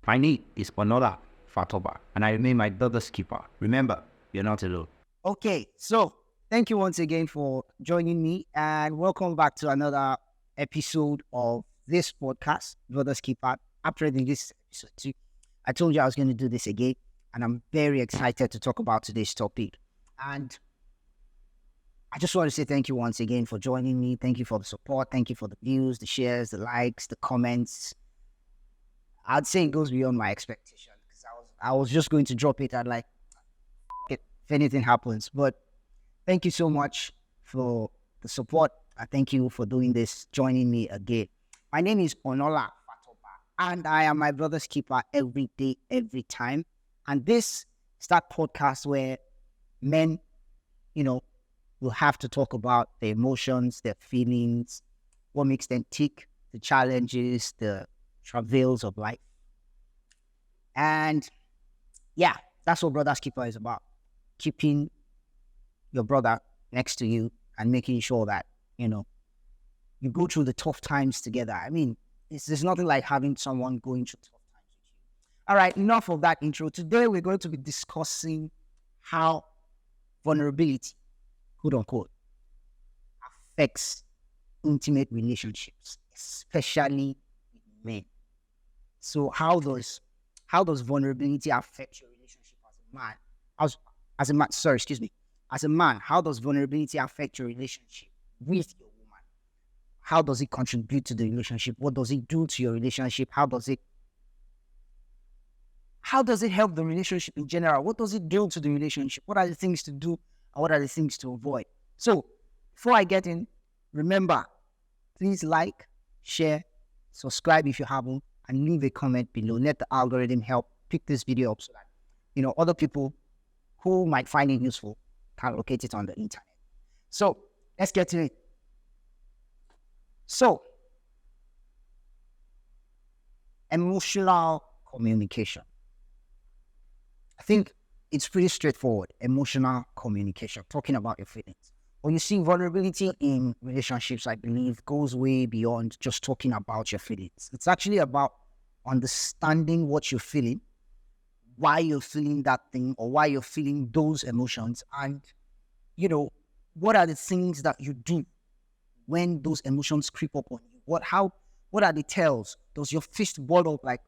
My name is Onola Fatoba, and I remain my brother's keeper. Remember, you're not alone. Okay, so thank you once again for joining me, and welcome back to another episode of this podcast, Brothers Keeper. After this episode two, I told you I was going to do this again, and I'm very excited to talk about today's topic. And I just want to say thank you once again for joining me. Thank you for the support. Thank you for the views, the shares, the likes, the comments. I'd say it goes beyond my expectation because I was just going to drop it. I'd like it if anything happens, but thank you so much for the support. I thank you for doing this, joining me again. My name is Onola Fatoba, and I am my brother's keeper every day, every time. And this is that podcast where men, will have to talk about their emotions, their feelings, what makes them tick, the challenges, the travails of life. And yeah, that's what Brother's Keeper is about. Keeping your brother next to you and making sure that, you go through the tough times together. I mean, there's nothing like having someone going through tough times with you. All right, enough of that intro. Today, we're going to be discussing how vulnerability, quote unquote, affects intimate relationships, especially with men. So how does vulnerability affect your relationship as a man? As a man, sorry, excuse me. As a man, how does vulnerability affect your relationship with your woman? How does it contribute to the relationship? What does it do to your relationship? How does it help the relationship in general? What does it do to the relationship? What are the things to do and what are the things to avoid? So before I get in, remember, please like, share, subscribe if you haven't, and leave a comment below. Let the algorithm help pick this video up so that other people who might find it useful can locate it on the internet. So let's get to it. So, emotional communication. I think it's pretty straightforward. Emotional communication, talking about your feelings. When you see vulnerability in relationships, I believe, goes way beyond just talking about your feelings. It's actually about understanding what you're feeling, why you're feeling that thing, or why you're feeling those emotions, and what are the things that you do when those emotions creep up on you. What are the tells? Does your fist ball up like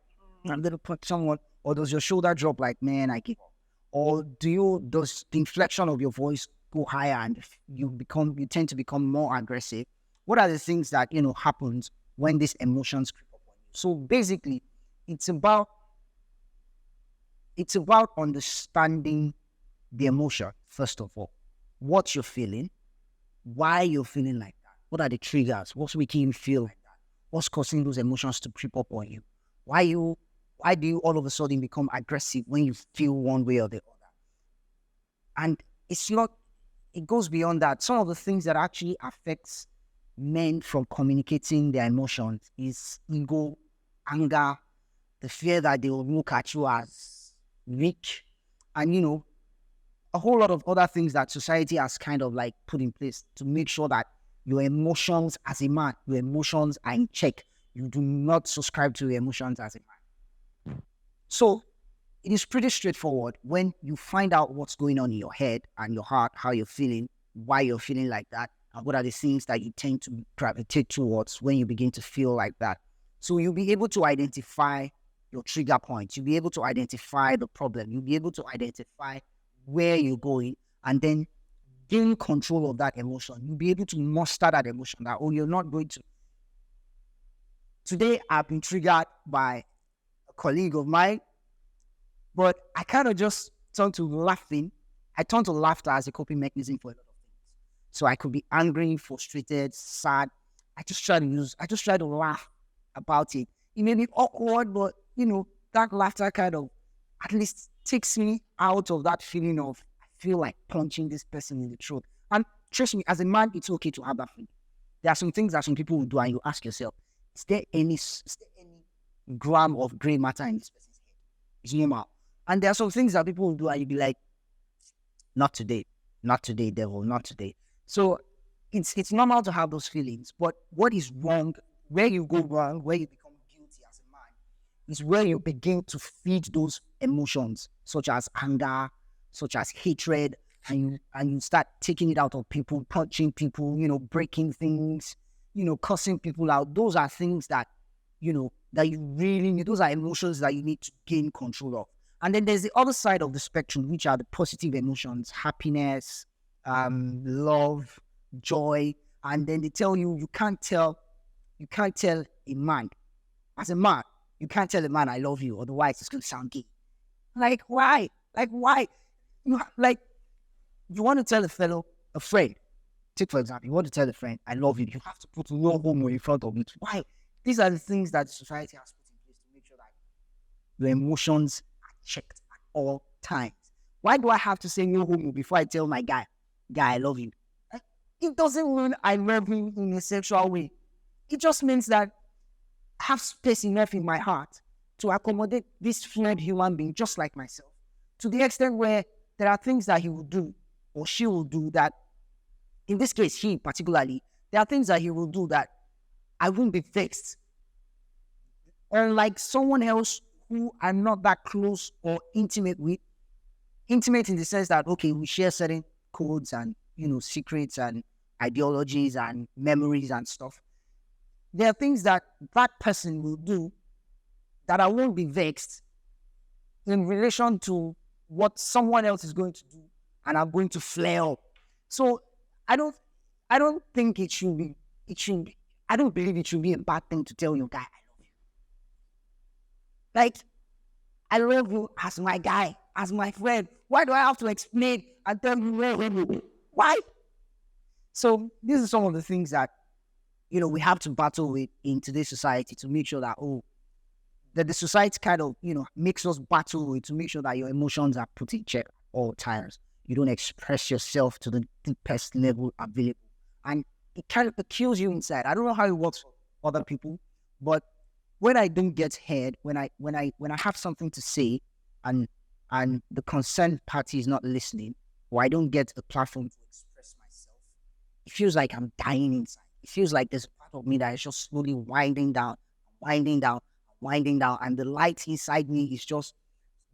I'm gonna punch someone, or does your shoulder drop like man I give up, or does the inflection of your voice go higher and you tend to become more aggressive? What are the things that happens when these emotions creep up on you? So basically, it's about understanding the emotion first of all, what you're feeling, why you're feeling like that, what are the triggers, what's making you feel like that, what's causing those emotions to creep up on you, why do you all of a sudden become aggressive when you feel one way or the other? And it goes beyond that. Some of the things that actually affects men from communicating their emotions is ego, anger, the fear that they will look at you as weak, and a whole lot of other things that society has kind of like put in place to make sure that your emotions as a man, your emotions are in check. You do not subscribe to your emotions as a man. So it is pretty straightforward when you find out what's going on in your head and your heart, how you're feeling, why you're feeling like that, and what are the things that you tend to gravitate towards when you begin to feel like that. So you'll be able to identify your trigger points. You'll be able to identify the problem. You'll be able to identify where you're going and then gain control of that emotion. You'll be able to muster that emotion that, you're not going to. Today, I've been triggered by a colleague of mine, but I kind of just turned to laughing. I turned to laughter as a coping mechanism for a lot of things. So I could be angry, frustrated, sad. I just try to laugh about it. It may be awkward, but that laughter kind of at least takes me out of that feeling of I feel like punching this person in the throat. And trust me, as a man, it's okay to have that feeling. There are some things that some people will do, and you ask yourself, is there any gram of gray matter in this person's head? It's normal. And there are some things that people will do, and you'll be like, not today, devil, not today. So it's normal to have those feelings. But what is wrong, where you go wrong, where you become guilty as a man, is where you begin to feed those emotions, such as anger, such as hatred, and you start taking it out of people, punching people, breaking things, cussing people out. Those are things that, that you really need. Those are emotions that you need to gain control of. And then there's the other side of the spectrum, which are the positive emotions, happiness, love, joy. And then they tell you you can't tell a man, as a man, you can't tell a man I love you, otherwise it's gonna sound gay. Like why? Like why? You want to tell a friend. Take for example, you want to tell a friend I love you. You have to put no homo in front of it. Why? These are the things that society has put in place to make sure that your emotions are checked at all times. Why do I have to say no homo before I tell my guy, I love you? It doesn't mean I love him in a sexual way. It just means that I have space enough in my heart to accommodate this flawed human being just like myself, to the extent where there are things that he will do or she will do that, in this case, he particularly, there are things that he will do that I won't be vexed. Unlike someone else who I'm not that close or intimate with, intimate in the sense that, okay, we share certain codes and, secrets and ideologies and memories and stuff. There are things that that person will do that I won't be vexed in relation to what someone else is going to do, and I'm going to flare up. So I don't think it should be, I don't believe it should be a bad thing to tell your guy, I love you. Like, I love you as my guy, as my friend. Why do I have to explain and tell you why? So these are some of the things that, we have to battle with in today's society to make sure that, that the society kind of, makes us battle with, to make sure that your emotions are put in check all times. You don't express yourself to the deepest level available. And it kind of kills you inside. I don't know how it works for other people, but when I don't get heard, when I have something to say and the concerned party is not listening, or I don't get a platform to express myself, it feels like I'm dying inside. It feels like there's a part of me that is just slowly winding down, and the light inside me is just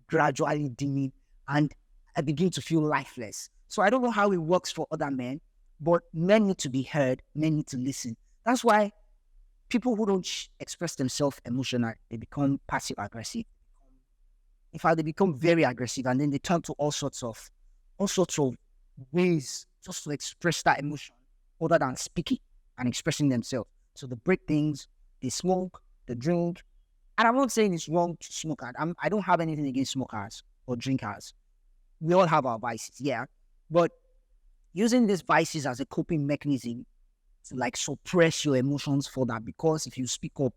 gradually dimming, and I begin to feel lifeless. So I don't know how it works for other men, but men need to be heard, men need to listen. That's why people who don't express themselves emotionally, they become passive aggressive. In fact, they become very aggressive, and then they turn to all sorts of ways just to express that emotion other than speaking and expressing themselves. So they break things, they smoke, they drink. And I'm not saying it's wrong to smoke. I don't have anything against smokers or drinkers. We all have our vices, yeah. But using these vices as a coping mechanism to like suppress your emotions for that, because if you speak up,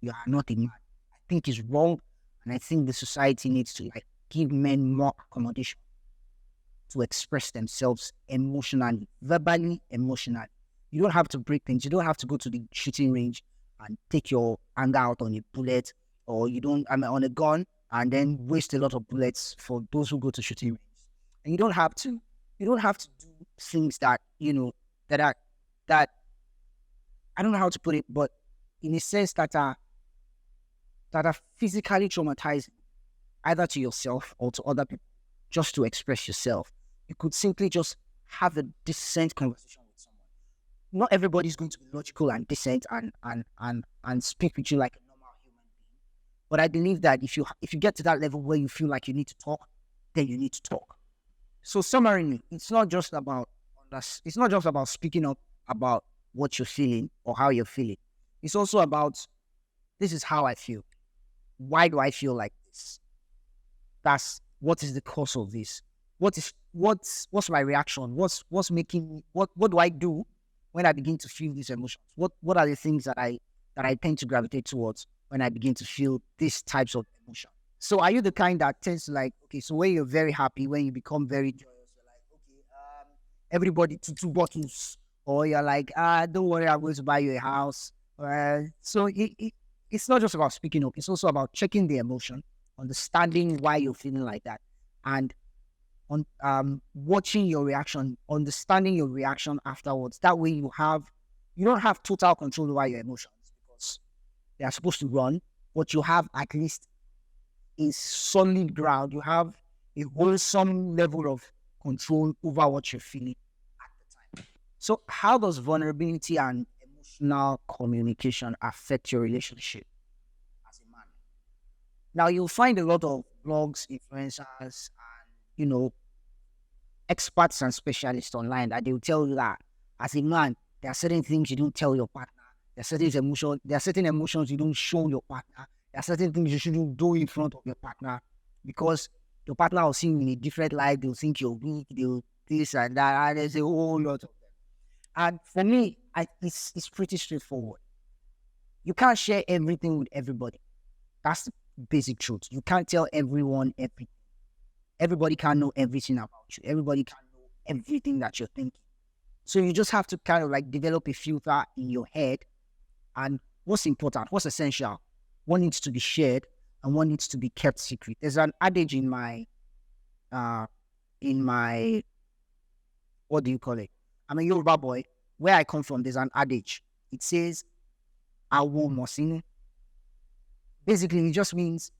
you are not a man, I think is wrong. And I think the society needs to like give men more accommodation to express themselves emotionally, verbally, emotionally. You don't have to break things. You don't have to go to the shooting range and take your anger out on a bullet, or on a gun, and then waste a lot of bullets for those who go to shooting range. And you don't have to do things that, that I don't know how to put it, but in a sense that are physically traumatizing, either to yourself or to other people, just to express yourself. You could simply just have a decent conversation with someone. Not everybody's going to be logical and decent and speak with you like a normal human being. But I believe that if you get to that level where you feel like you need to talk, then you need to talk. So summarily, it's not just about speaking up about what you're feeling or how you're feeling. It's also about, this is how I feel. Why do I feel like this? What is the cause of this? What's my reaction? What's making me, what do I do when I begin to feel these emotions? What are the things that I tend to gravitate towards when I begin to feel these types of emotion? So are you the kind that tends to like, okay, so when you're very happy, when you become very joyous, you're like, okay, everybody two bottles, or you're like, don't worry, I'm going to buy you a house. So it's not just about speaking up. It's also about checking the emotion, understanding why you're feeling like that, and on watching your reaction, understanding your reaction afterwards. That way you don't have total control over your emotions, because they are supposed to run, but you have at least a solid ground. You have a wholesome level of control over what you're feeling at the time. So, how does vulnerability and emotional communication affect your relationship as a man? Now, you'll find a lot of blogs, influencers, and you know, experts and specialists online that they will tell you that as a man, there are certain things you don't tell your partner. There are certain emotions you don't show your partner. There are certain things you shouldn't do in front of your partner because your partner will see you in a different light. They'll think you're weak. They'll this and that. And there's a whole lot of them. And for me, it's pretty straightforward. You can't share everything with everybody. That's the basic truth. You can't tell everyone everything. Everybody can't know everything about you. Everybody can't know everything that you're thinking. So you just have to kind of like develop a filter in your head. And what's important, what's essential, what needs to be shared and what needs to be kept secret. There's an adage in my, what do you call it? I'm a Yoruba boy. Where I come from, there's an adage. It says, "Awo mosinu." Basically, it just means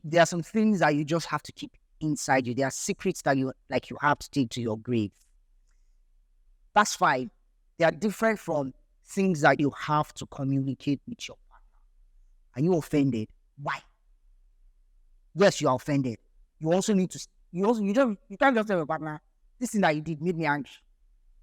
there are some things that you just have to keep inside you. There are secrets that you have to take to your grave. That's fine. They are different from things that you have to communicate with your partner. Are you offended? Why? Yes, you are offended. You also need to. You can't just tell your partner, "This thing that you did made me angry."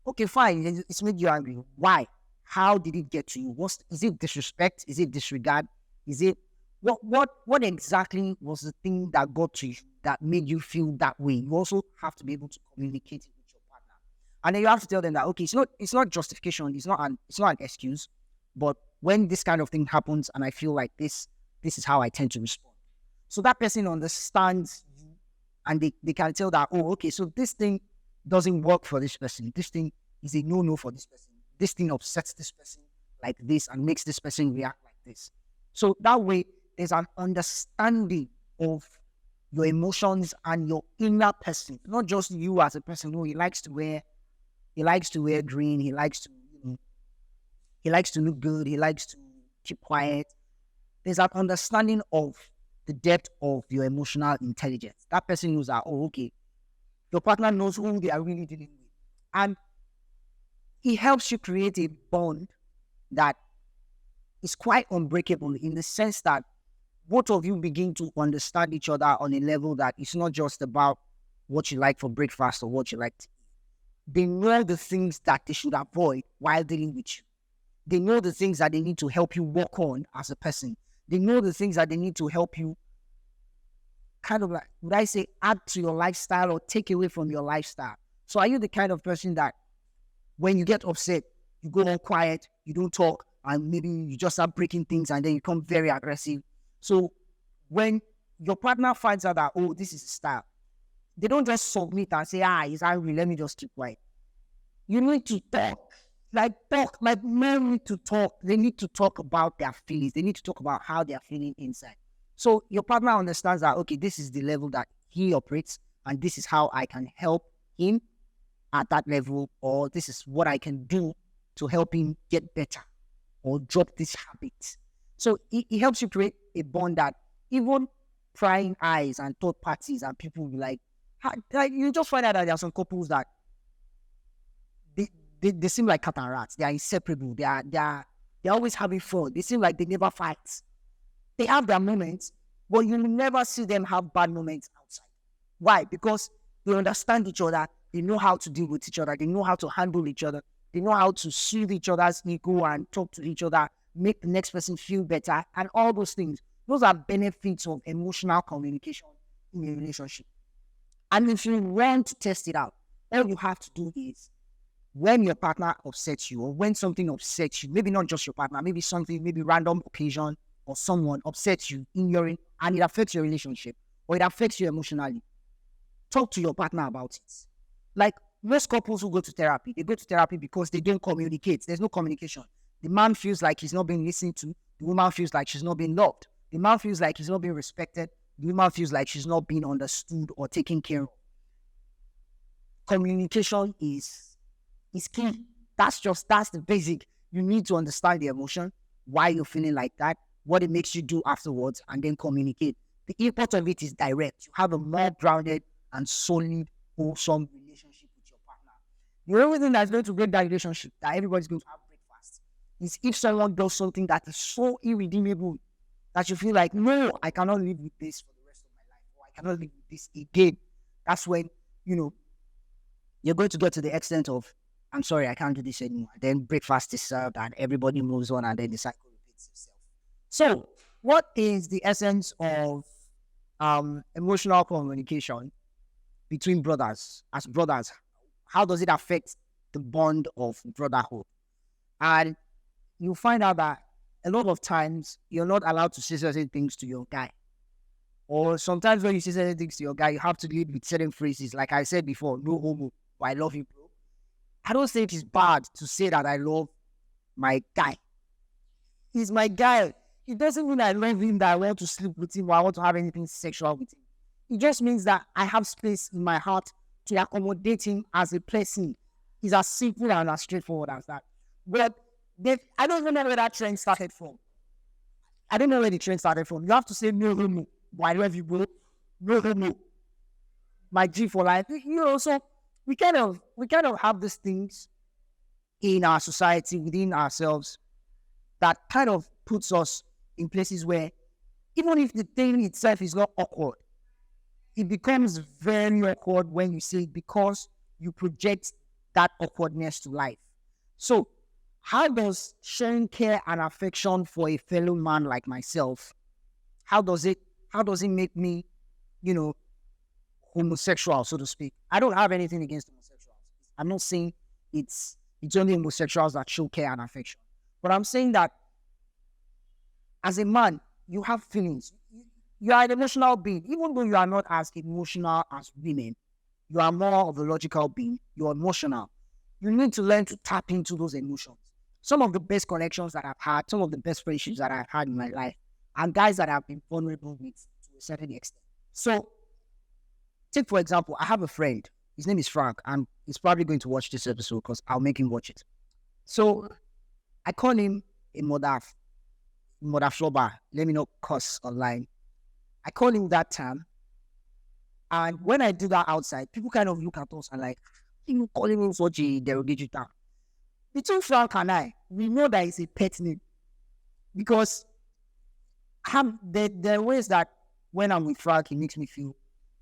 Okay, fine. It's made you angry. Why? How did it get to you? Is it disrespect? Is it disregard? Is it what exactly was the thing that got to you that made you feel that way? You also have to be able to communicate it with your partner, and then you have to tell them that okay, it's not justification, it's not an excuse, but when this kind of thing happens, and I feel like this is how I tend to respond. So that person understands you, and they can tell that okay, so this thing doesn't work for this person. This thing is a no for this person. This thing upsets this person like this and makes this person react like this. So that way, there's an understanding of your emotions and your inner person, not just you as a person who he likes to wear green, he likes to look good, he likes to keep quiet. There's an understanding of the depth of your emotional intelligence. That person knows that, okay, your partner knows who they are really dealing with. And it helps you create a bond that is quite unbreakable in the sense that both of you begin to understand each other on a level that it's not just about what you like for breakfast or what you like to eat. They know the things that they should avoid while dealing with you. They know the things that they need to help you work on as a person. They know the things that they need to help you kind of like, would I say, add to your lifestyle or take away from your lifestyle. So are you the kind of person that when you get upset, you go all quiet, you don't talk, and maybe you just start breaking things and then you become very aggressive? So when your partner finds out that, this is a style, they don't just submit and say, he's angry, let me just keep quiet. You need to talk. Like men need to talk. They need to talk about their feelings. They need to talk about how they're feeling inside. So your partner understands that, okay, this is the level that he operates, and this is how I can help him at that level, or this is what I can do to help him get better or drop this habit. So it helps you create a bond that even prying eyes and third parties and people will be like you just find out that there are some couples that they seem like cat and rats. They are inseparable. They're always having fun. They seem like they never fight. They have their moments, but you will never see them have bad moments outside. Why? Because they understand each other. They know how to deal with each other. They know how to handle each other. They know how to soothe each other's ego and talk to each other, make the next person feel better, and all those things. Those are benefits of emotional communication in a relationship. And if you want to test it out, all you have to do is when your partner upsets you or when something upsets you, maybe not just your partner, maybe random occasion or someone upsets you and it affects your relationship or it affects you emotionally, talk to your partner about it. Like most couples who go to therapy, they go to therapy because they don't communicate. There's no communication. The man feels like he's not being listened to. The woman feels like she's not being loved. The man feels like he's not being respected. The woman feels like she's not being understood or taken care of. Communication is key. That's the basic. You need to understand the emotion, why you're feeling like that, what it makes you do afterwards, and then communicate. The import of it is direct. You have a more grounded and solid, wholesome relationship with your partner. The only thing that's going to break that relationship, that everybody's going to have breakfast, is if someone does something that is so irredeemable that you feel like, no, I cannot live with this for the rest of my life, or I cannot live with this again. That's when, you're going to get to the extent of, I'm sorry, I can't do this anymore. Then breakfast is served and everybody moves on, and then the cycle repeats itself. So, what is the essence of emotional communication between brothers as brothers? How does it affect the bond of brotherhood? And you find out that a lot of times you're not allowed to say certain things to your guy. Or sometimes when you say certain things to your guy, you have to lead with certain phrases. Like I said before, no homo, but I love you, bro. I don't think it's bad to say that I love my guy. He's my guy. It doesn't mean I love him, that I want to sleep with him, or I want to have anything sexual with him. It just means that I have space in my heart to accommodate him as a person. It's as simple and as straightforward as that. But I don't even know where that trend started from. I don't know where the trend started from. You have to say no homo, but I love you, bro. No homo. My G for life. So we kind of have these things in our society, within ourselves, that kind of puts us in places where, even if the thing itself is not awkward, it becomes very awkward when you say it, because you project that awkwardness to life. So how does sharing care and affection for a fellow man like myself, how does it make me, homosexual, so to speak? I don't have anything against homosexuals. I'm not saying it's only homosexuals that show care and affection. But I'm saying that as a man, you have feelings. You are an emotional being. Even though you are not as emotional as women, you are more of a logical being. You're emotional. You need to learn to tap into those emotions. Some of the best connections that I've had, some of the best friendships that I've had in my life, are guys that I've been vulnerable with to a certain extent. So, take for example, I have a friend. His name is Frank, and he's probably going to watch this episode because I'll make him watch it. So, I call him a mother flober. Let me not cuss online. I call him that term. And when I do that outside, people kind of look at us and like, you calling him such a derogatory term. Between Frank and I, we know that it's a pet name. Because there are ways that when I'm with Frank, he makes me feel,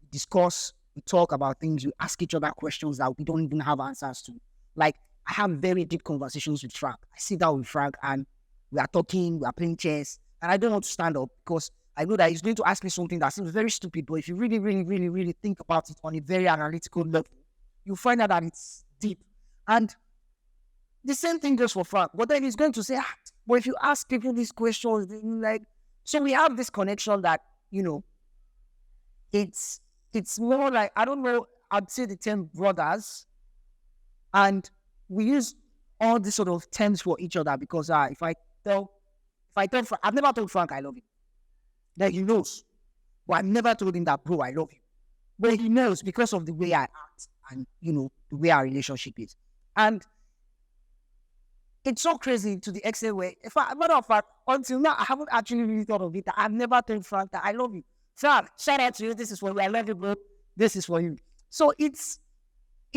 we discuss, we talk about things, we ask each other questions that we don't even have answers to. Like, I have very deep conversations with Frank. I sit down with Frank and we are talking, we are playing chess, and I don't want to stand up because I know that he's going to ask me something that seems very stupid, but if you really, really, really, really think about it on a very analytical level, you find out that it's deep. And the same thing goes for Frank. But then he's going to say, but if you ask people these questions, like, so we have this connection that, it's more like, I don't know, I'd say the term brothers, and we use all these sort of terms for each other because if I tell Frank, I've never told Frank I love him. Then he knows. But I've never told him that, bro, I love you. But he knows because of the way I act and, the way our relationship is. And it's so crazy to the extent where, matter of fact, until now, I haven't actually really thought of it. I've never told Frank that I love you. Frank, shout out to you. This is for you. I love you, bro. This is for you. So it's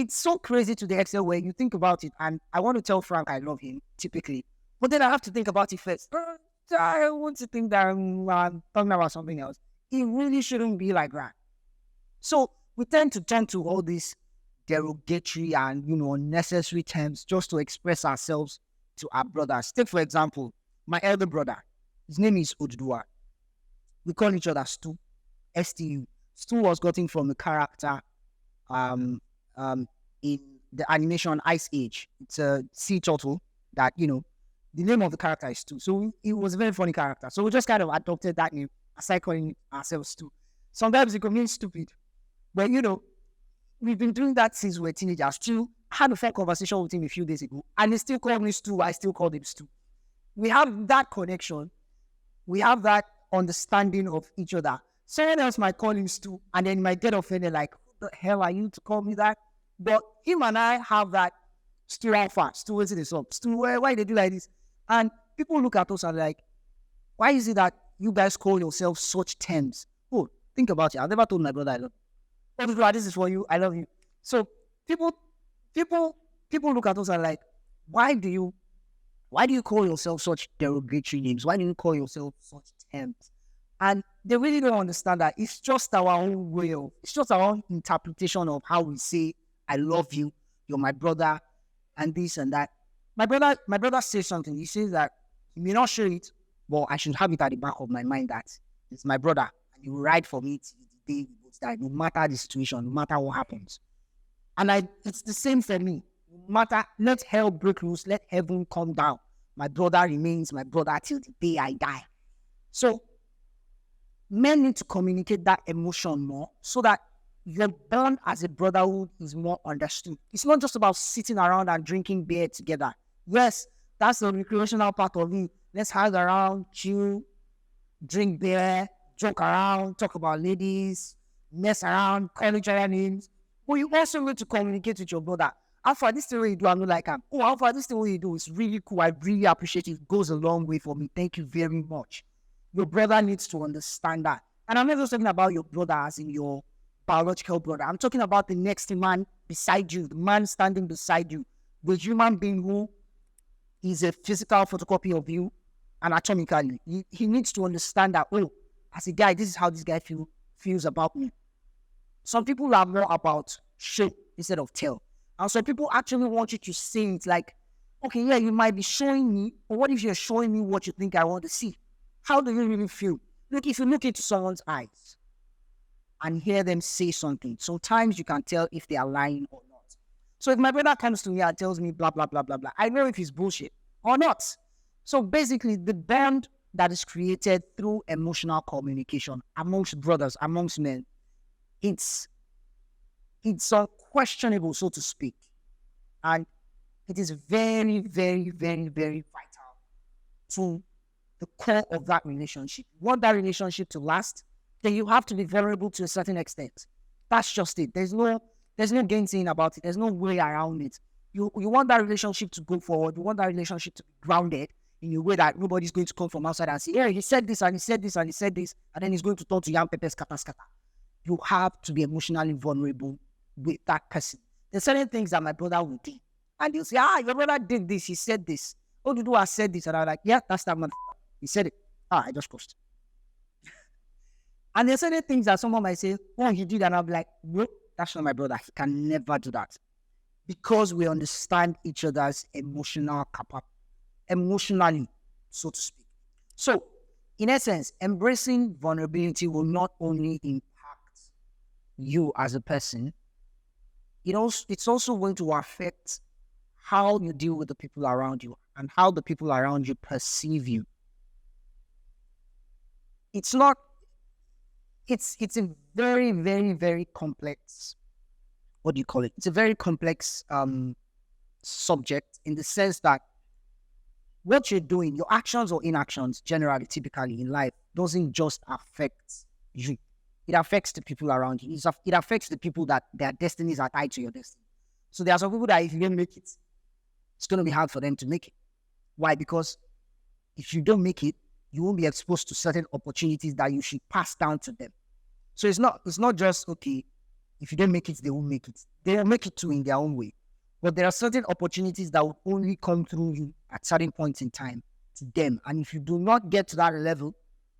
so crazy to the extent where you think about it, and I want to tell Frank I love him, typically. But then I have to think about it first. I want to think that I'm talking about something else. It really shouldn't be like that. So we tend to turn to all these derogatory and, unnecessary terms just to express ourselves to our brothers. Take, for example, my elder brother. His name is Odudua. We call each other Stu. STU. Stu was gotten from the character in the animation Ice Age. It's a sea turtle that, the name of the character is Stu. So it was a very funny character. So we just kind of adopted that name aside calling ourselves Stu. Sometimes it could mean stupid. But, we've been doing that since we were teenagers. Stu, I had a fair conversation with him a few days ago, and he still called me Stu. I still called him Stu. We have that connection. We have that understanding of each other. Someone else might call him Stu, and then might get offended, like, who the hell are you to call me that? But him and I have that Stu Alpha, Stu, what's this up? Stu, why they do like this? And people look at us and like, Why is it that you guys call yourself such terms? Oh, think about it. I've never told my brother I love you. Oh, this is for you. I love you. So people, people, people look at us and like, why do you call yourself such derogatory names? Why do you call yourself such terms? And they really don't understand that it's just our own way of, it's just our own interpretation of how we say, I love you, you're my brother, and this and that. My brother says something. He says that he may not show it, but I should have it at the back of my mind that it's my brother, and he will ride for me till the day we both die, no matter the situation, no matter what happens. And it's the same for me. No matter, let hell break loose, let heaven come down. My brother remains my brother till the day I die. So men need to communicate that emotion more so that your bond as a brotherhood is more understood. It's not just about sitting around and drinking beer together. Yes, that's the recreational part of it. Let's hang around, chill, drink beer, joke around, talk about ladies, mess around, call each other names. But you also need to communicate with your brother. Alpha, this thing what you do, I'm not like him. Oh, Alpha, this thing what you do is really cool. I really appreciate it. It goes a long way for me. Thank you very much. Your brother needs to understand that. And I'm not just talking about your brother as in your biological brother. I'm talking about the next man beside you, the man standing beside you, the human being who is a physical photocopy of you anatomically. He needs to understand that, oh, as a guy, this is how this guy feels about me. Some people are more about show instead of tell. And some people actually want you to say it like, okay, yeah, you might be showing me, but what if you're showing me what you think I want to see? How do you really feel? Look, if you look into someone's eyes and hear them say something, sometimes you can tell if they are lying or not. So if my brother comes to me and tells me blah, blah, blah, blah, blah, I know if he's bullshit or not. So basically, the bond that is created through emotional communication amongst brothers, amongst men, it's unquestionable, so to speak. And it is very, very, very, very vital to the core of that relationship. You want that relationship to last, then you have to be vulnerable to a certain extent. That's just it. There's no gainsaying about it. There's no way around it. You want that relationship to go forward. You want that relationship to be grounded in a way that nobody's going to come from outside and say, yeah, he said this and he said this and he said this, and then he's going to turn to yam pepper scatter scatter. You have to be emotionally vulnerable with that person. There's certain things that my brother will do. And he'll say, your brother did this, he said this. Oh, Dudu has said this. And I'm like, yeah, that's that man. He said it. I just crossed. And there's certain things that someone might say, oh, he did. And I'm like, no, that's not my brother. He can never do that. Because we understand each other's emotionally, so to speak. So, in essence, embracing vulnerability will not only impact you as a person, it's also going to affect how you deal with the people around you and how the people around you perceive you. It's a very, very, very complex, what do you call it? It's a very complex subject in the sense that what you're doing, your actions or inactions, generally, typically in life, doesn't just affect you. It affects the people around you. It affects the people that their destinies are tied to your destiny. So there are some people that if you don't make it, it's going to be hard for them to make it. Why? Because if you don't make it, you won't be exposed to certain opportunities that you should pass down to them. So it's not just, okay, if you don't make it, they won't make it. They will make it too in their own way. But there are certain opportunities that will only come through you at certain points in time to them. And if you do not get to that level,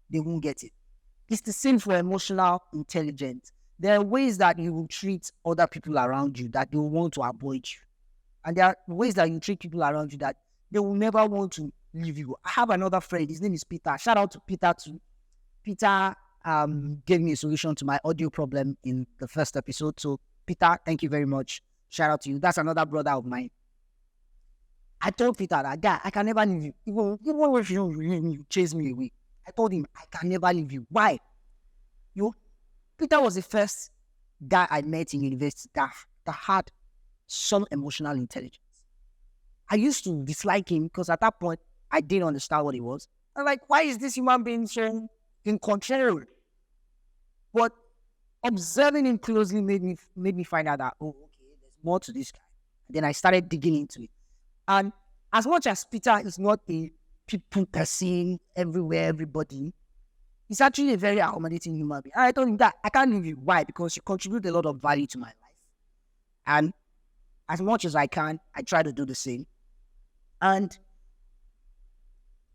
they won't get it. It's the same for emotional intelligence. There are ways that you will treat other people around you that they will want to avoid you. And there are ways that you treat people around you that they will never want to leave you. I have another friend. His name is Peter. Shout out to Peter too. Peter gave me a solution to my audio problem in the first episode. So Peter, thank you very much. Shout out to you. That's another brother of mine. I told Peter that, guy, I can never leave you. Even if you chase me away. I told him, I can never leave you. Why? Peter was the first guy I met in university that had some emotional intelligence. I used to dislike him because at that point, I didn't understand what he was. I'm like, why is this human being so incontrollable? But observing him closely made me find out that, oh, okay, there's more to this guy. And then I started digging into it. And as much as Peter is not a people, person, everywhere, everybody. He's actually a very accommodating human being. And I told him that I can't leave you. Why? Because you contribute a lot of value to my life. And as much as I can, I try to do the same. And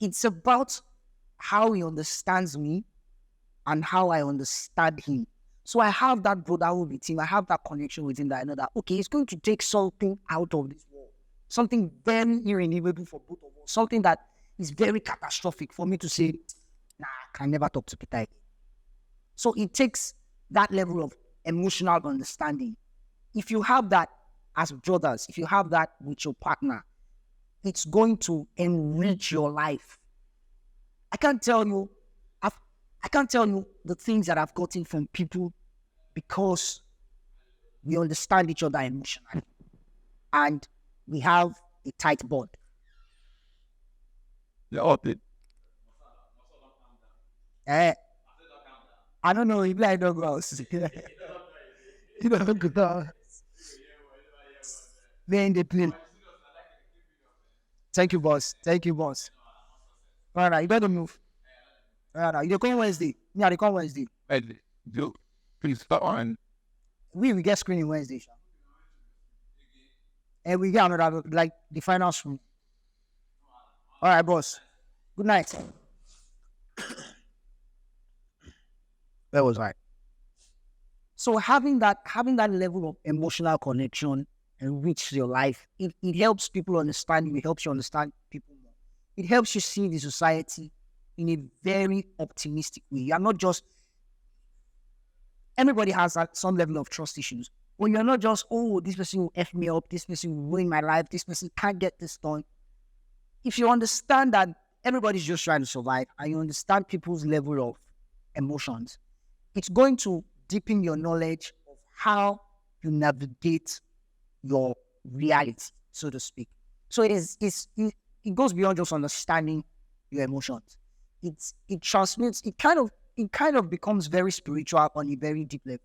it's about how he understands me and how I understand him. So I have that brotherhood with him. I have that connection with him that I know that, okay, he's going to take something out of this world. Something very irredeemable for both of us. Something that is very catastrophic for me to say, nah, I can never talk to Peter again. So it takes that level of emotional understanding. If you have that as brothers, if you have that with your partner, it's going to enrich your life. I can't tell you the things that I've gotten from people because we understand each other emotionally and we have a tight bond. I don't know if I don't go out. You don't go out. Man, they play. Thank you, boss. Thank you, boss. All right, you better move. All right, you come Wednesday. Yeah, they come Wednesday. Please start on. We get screening Wednesday, Sha. And we get another, like, the final screen. All right, boss. Good night. That was right. So having that level of emotional connection enriches your life. It helps people understand you. It helps you understand people more. It helps you see the society in a very optimistic way. You are not just, everybody has some level of trust issues. When you're not just, oh, this person will F me up, this person will ruin my life, this person can't get this done. If you understand that everybody's just trying to survive and you understand people's level of emotions, it's going to deepen your knowledge of how you navigate your reality, so to speak. So it goes beyond just understanding your emotions. It transmits, it kind of becomes very spiritual on a very deep level.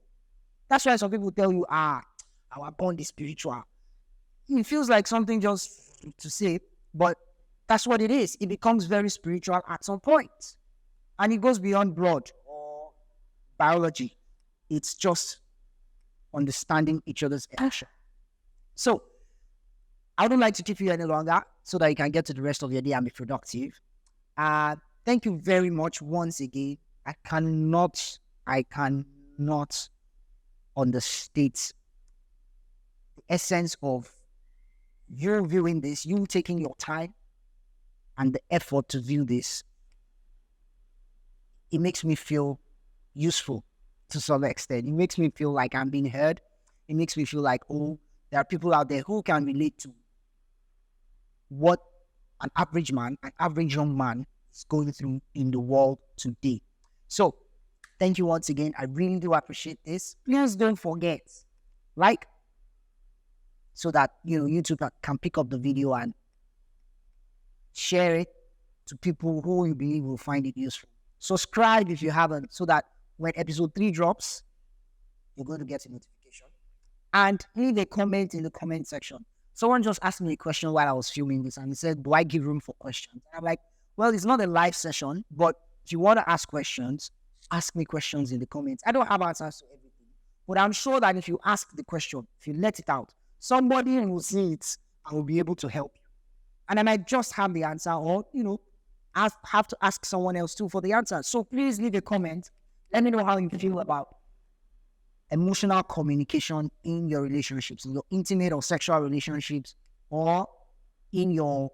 That's why some people tell you, our bond is spiritual. It feels like something just to say, but that's what it is. It becomes very spiritual at some point. And it goes beyond blood or biology. It's just understanding each other's emotion. So I would like to keep you any longer so that you can get to the rest of your day and be productive. Thank you very much once again. I cannot understate the essence of you viewing this, you taking your time and the effort to view this. It makes me feel useful to some extent. It makes me feel like I'm being heard. It makes me feel like, oh, there are people out there who can relate to what an average young man is going through in the world today. So, thank you once again. I really do appreciate this. Please don't forget, like, so that YouTube can pick up the video and share it to people who you believe will find it useful. Subscribe if you haven't, so that when episode 3 drops, you're going to get a notification. And leave a comment in the comment section. Someone just asked me a question while I was filming this, and he said, do I give room for questions? And I'm like, well, it's not a live session, but if you want to ask questions, ask me questions in the comments. I don't have answers to everything, but I'm sure that if you ask the question, if you let it out, somebody will see it and will be able to help you. And I might just have the answer, or, have to ask someone else too for the answer. So please leave a comment. Let me know how you feel about emotional communication in your relationships, in your intimate or sexual relationships, or in your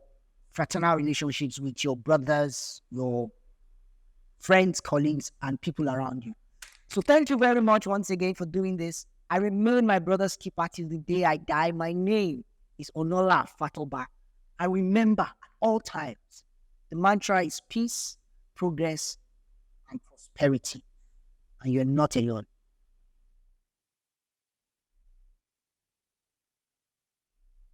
fraternal relationships with your brothers, your friends, colleagues, and people around you. So thank you very much once again for doing this. I remain my brother's keeper till the day I die. My name is Onola Fatoba. I remember at all times, the mantra is peace, progress, and prosperity. And you're not alone.